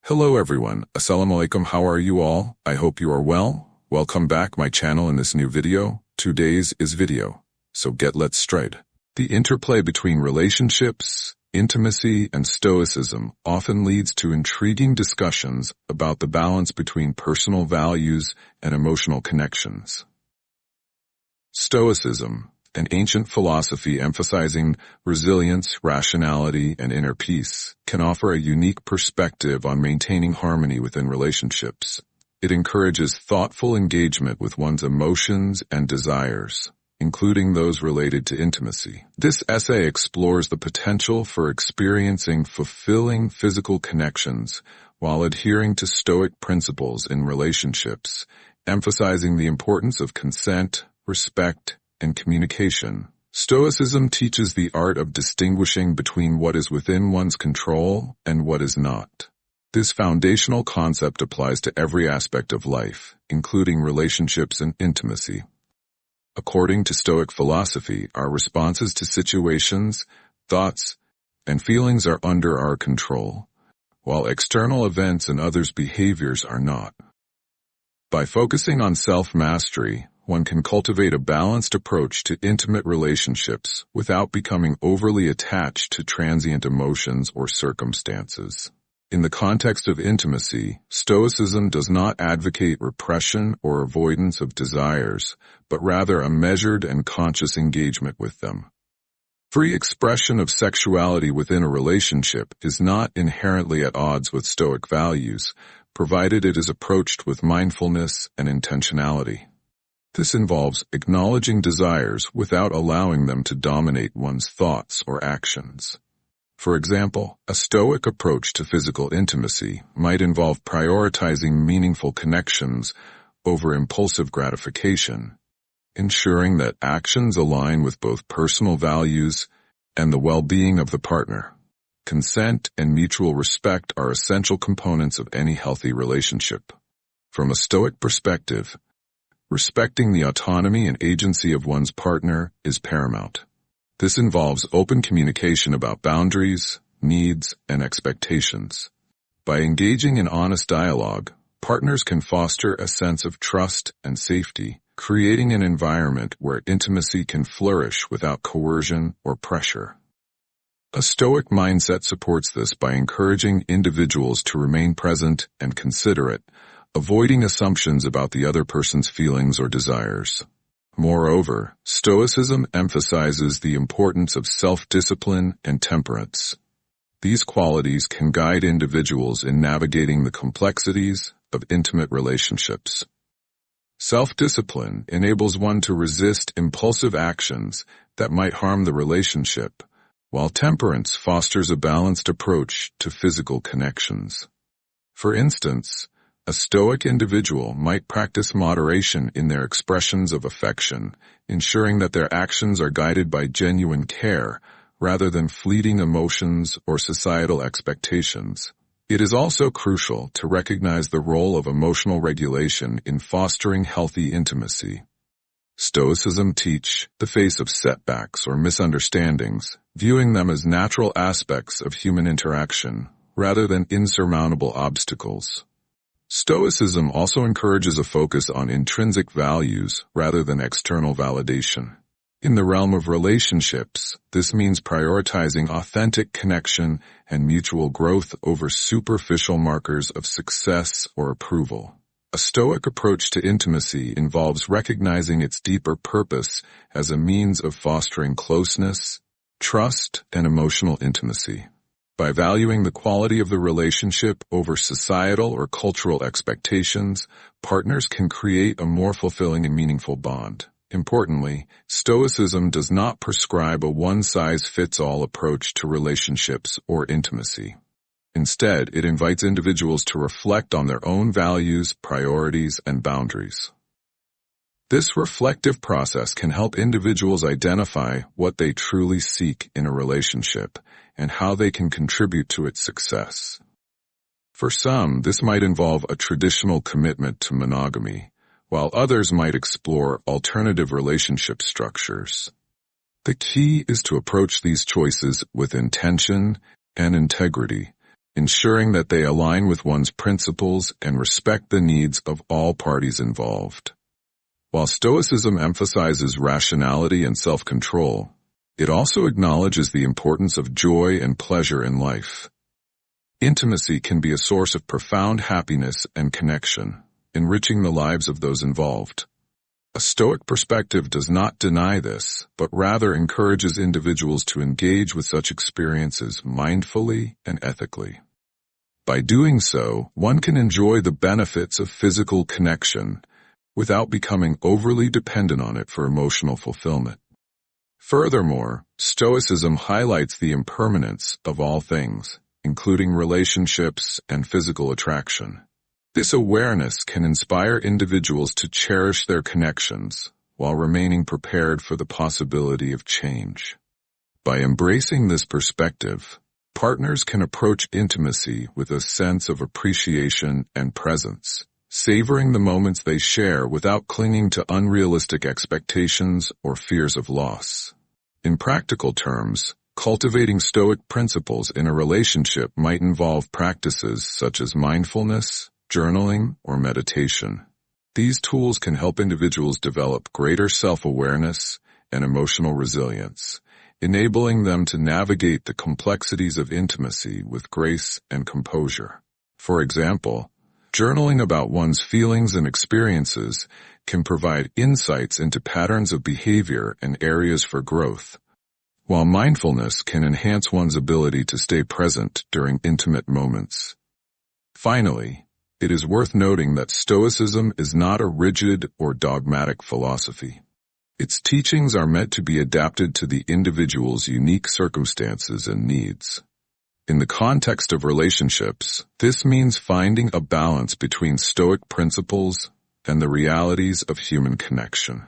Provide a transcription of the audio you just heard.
Hello everyone, Assalamu alaikum, how are you all? I hope you are well. Welcome back my channel in this new video. Today's is video. So let's straight. The interplay between relationships, intimacy, and stoicism often leads to intriguing discussions about the balance between personal values and emotional connections. Stoicism, an ancient philosophy emphasizing resilience, rationality, and inner peace, can offer a unique perspective on maintaining harmony within relationships. It encourages thoughtful engagement with one's emotions and desires, including those related to intimacy. This essay explores the potential for experiencing fulfilling physical connections while adhering to Stoic principles in relationships, emphasizing the importance of consent, respect, and communication. Stoicism teaches the art of distinguishing between what is within one's control and what is not. This foundational concept applies to every aspect of life, including relationships and intimacy. According to Stoic philosophy, our responses to situations, thoughts, and feelings are under our control, while external events and others' behaviors are not. By focusing on self-mastery, one can cultivate a balanced approach to intimate relationships without becoming overly attached to transient emotions or circumstances. In the context of intimacy, Stoicism does not advocate repression or avoidance of desires, but rather a measured and conscious engagement with them. Free expression of sexuality within a relationship is not inherently at odds with Stoic values, provided it is approached with mindfulness and intentionality. This involves acknowledging desires without allowing them to dominate one's thoughts or actions. For example, a Stoic approach to physical intimacy might involve prioritizing meaningful connections over impulsive gratification, ensuring that actions align with both personal values and the well-being of the partner. Consent and mutual respect are essential components of any healthy relationship. From a Stoic perspective, respecting the autonomy and agency of one's partner is paramount. This involves open communication about boundaries, needs, and expectations. By engaging in honest dialogue, partners can foster a sense of trust and safety, creating an environment where intimacy can flourish without coercion or pressure. A Stoic mindset supports this by encouraging individuals to remain present and considerate, avoiding assumptions about the other person's feelings or desires. Moreover, Stoicism emphasizes the importance of self-discipline and temperance. These qualities can guide individuals in navigating the complexities of intimate relationships. Self-discipline enables one to resist impulsive actions that might harm the relationship, while temperance fosters a balanced approach to physical connections. For instance, a Stoic individual might practice moderation in their expressions of affection, ensuring that their actions are guided by genuine care rather than fleeting emotions or societal expectations. It is also crucial to recognize the role of emotional regulation in fostering healthy intimacy. Stoicism teaches the face of setbacks or misunderstandings, viewing them as natural aspects of human interaction rather than insurmountable obstacles. Stoicism also encourages a focus on intrinsic values rather than external validation. In the realm of relationships, this means prioritizing authentic connection and mutual growth over superficial markers of success or approval. A Stoic approach to intimacy involves recognizing its deeper purpose as a means of fostering closeness, trust, and emotional intimacy. By valuing the quality of the relationship over societal or cultural expectations, partners can create a more fulfilling and meaningful bond. Importantly, Stoicism does not prescribe a one-size-fits-all approach to relationships or intimacy. Instead, it invites individuals to reflect on their own values, priorities, and boundaries. This reflective process can help individuals identify what they truly seek in a relationship and how they can contribute to its success. For some, this might involve a traditional commitment to monogamy, while others might explore alternative relationship structures. The key is to approach these choices with intention and integrity, ensuring that they align with one's principles and respect the needs of all parties involved. While Stoicism emphasizes rationality and self-control, it also acknowledges the importance of joy and pleasure in life. Intimacy can be a source of profound happiness and connection, enriching the lives of those involved. A Stoic perspective does not deny this, but rather encourages individuals to engage with such experiences mindfully and ethically. By doing so, one can enjoy the benefits of physical connection without becoming overly dependent on it for emotional fulfillment. Furthermore, Stoicism highlights the impermanence of all things, including relationships and physical attraction. This awareness can inspire individuals to cherish their connections while remaining prepared for the possibility of change. By embracing this perspective, partners can approach intimacy with a sense of appreciation and presence, savoring the moments they share without clinging to unrealistic expectations or fears of loss. In practical terms, cultivating Stoic principles in a relationship might involve practices such as mindfulness, journaling, or meditation. These tools can help individuals develop greater self-awareness and emotional resilience, enabling them to navigate the complexities of intimacy with grace and composure. For example, journaling about one's feelings and experiences can provide insights into patterns of behavior and areas for growth, while mindfulness can enhance one's ability to stay present during intimate moments. Finally, it is worth noting that Stoicism is not a rigid or dogmatic philosophy. Its teachings are meant to be adapted to the individual's unique circumstances and needs. In the context of relationships, this means finding a balance between Stoic principles and the realities of human connection.